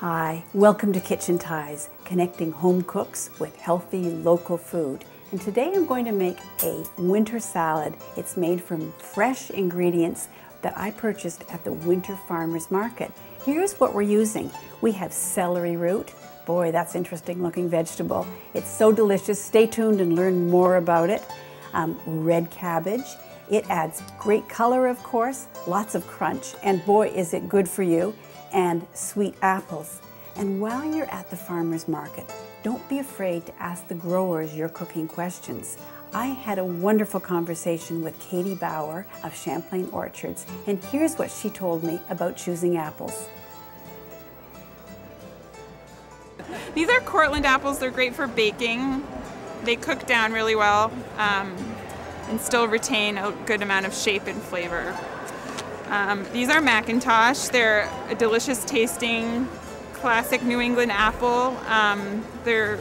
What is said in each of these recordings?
Hi, welcome to Kitchen Ties, connecting home cooks with healthy local food. And today I'm going to make a winter salad. It's made from fresh ingredients that I purchased at the Winter Farmers Market. Here's what we're using. We have celery root. Boy, that's interesting looking vegetable. It's so delicious. Stay tuned and learn more about it. Red cabbage. It adds great color, of course, lots of crunch, and boy, is it good for you. And sweet apples. And while you're at the farmer's market, don't be afraid to ask the growers your cooking questions. I had a wonderful conversation with Katie Bauer of Champlain Orchards, and here's what she told me about choosing apples. These are Cortland apples. They're great for baking. They cook down really well and still retain a good amount of shape and flavor. These are McIntosh. They're a delicious tasting classic New England apple. They're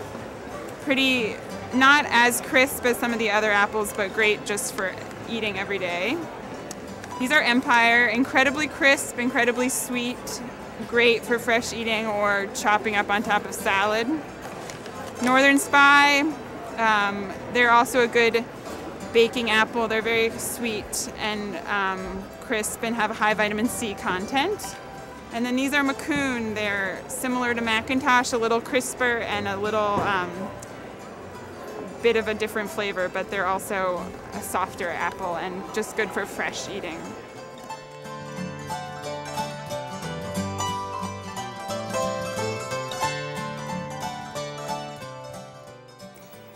pretty, not as crisp as some of the other apples, but great just for eating every day. These are Empire, incredibly crisp, incredibly sweet, great for fresh eating or chopping up on top of salad. Northern Spy, they're also a good baking apple. They're very sweet and crisp and have a high vitamin C content. And then these are Macoun. They're similar to McIntosh, a little crisper and a little bit of a different flavor, but they're also a softer apple and just good for fresh eating.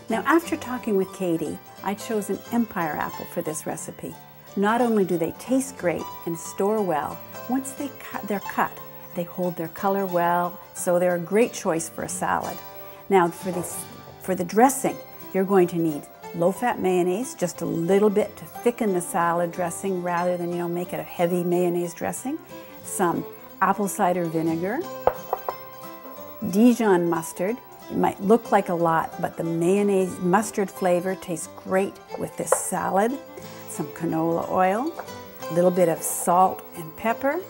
Now, after talking with Katie, I chose an Empire apple for this recipe. Not only do they taste great and store well, once they're cut, they hold their color well, so they're a great choice for a salad. Now, for the dressing, you're going to need low-fat mayonnaise, just a little bit to thicken the salad dressing rather than, make it a heavy mayonnaise dressing. Some apple cider vinegar, Dijon mustard. It might look like a lot, but the mayonnaise mustard flavor tastes great with this salad. Some canola oil, a little bit of salt and pepper,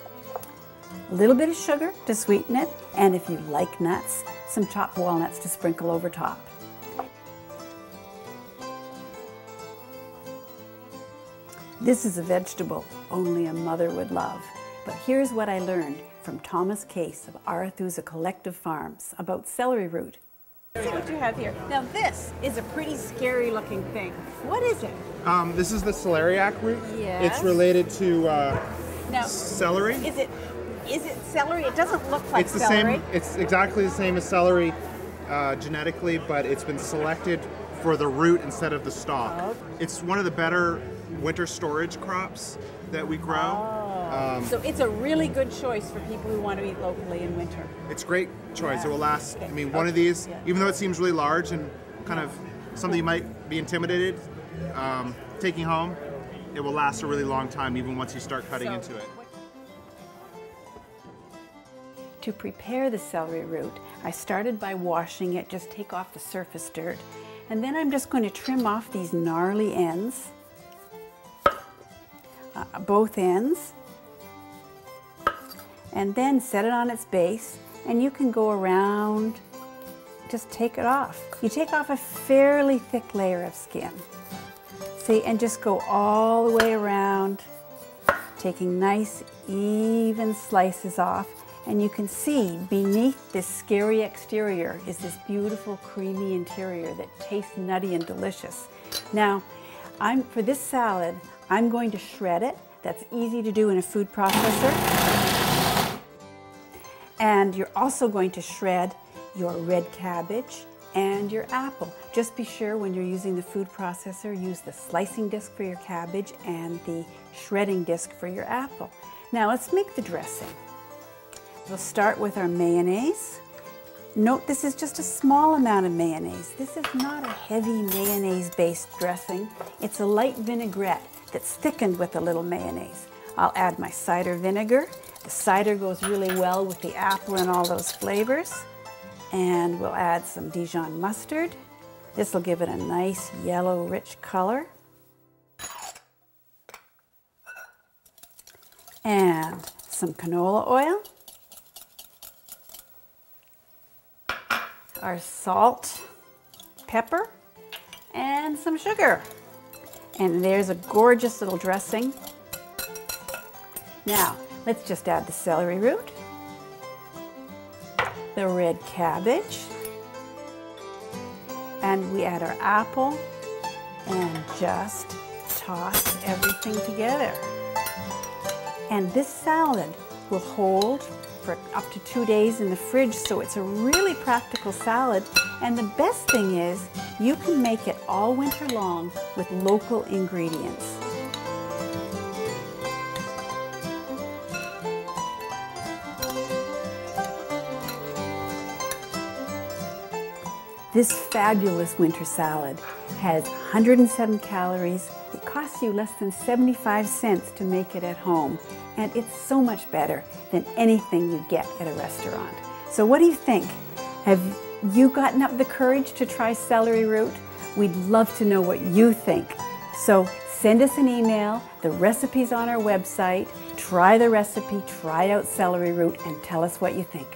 a little bit of sugar to sweeten it, and if you like nuts, some chopped walnuts to sprinkle over top. This is a vegetable only a mother would love, but here's what I learned from Thomas Case of Arethusa Collective Farms about celery root. Let's see what you have here. Now this is a pretty scary looking thing. What is it? This is the celeriac root. Yes. It's related to Now, celery. Is it celery? It doesn't look like It's the celery. same. It's exactly the same as celery genetically, but it's been selected for the root instead of the stalk. Oh. It's one of the better winter storage crops that we grow. So it's a really good choice for people who want to eat locally in winter. It's a great choice. Yeah. It will last. Okay. I mean, one of these, Yeah. even though it seems really large and kind of something you might be intimidated taking home, it will last a really long time, even once you start cutting into it. To prepare the celery root, I started by washing it, just take off the surface dirt, and then I'm just going to trim off these gnarly ends, both ends, and then set it on its base, and you can go around, just take it off. You take off a fairly thick layer of skin. See, and just go all the way around, taking nice, even slices off. And you can see beneath this scary exterior is this beautiful creamy interior that tastes nutty and delicious. Now, for this salad, I'm going to shred it. That's easy to do in a food processor. And you're also going to shred your red cabbage and your apple. Just be sure when you're using the food processor, use the slicing disc for your cabbage and the shredding disc for your apple. Now let's make the dressing. We'll start with our mayonnaise. Note this is just a small amount of mayonnaise. This is not a heavy mayonnaise-based dressing. It's a light vinaigrette that's thickened with a little mayonnaise. I'll add my cider vinegar. The cider goes really well with the apple and all those flavors. And we'll add some Dijon mustard. This will give it a nice yellow, rich color. And some canola oil. our salt, pepper, and some sugar. And there's a gorgeous little dressing. Now, let's just add the celery root, the red cabbage, and we add our apple and just toss everything together. And this salad will hold for up to 2 days in the fridge, so it's a really practical salad. And the best thing is you can make it all winter long with local ingredients. This fabulous winter salad has 107 calories. It costs you less than 75 cents to make it at home, and it's so much better than anything you get at a restaurant. So what do you think? Have you gotten up the courage to try celery root? We'd love to know what you think. So send us an email. The recipe's on our website. Try the recipe, try out celery root, and tell us what you think.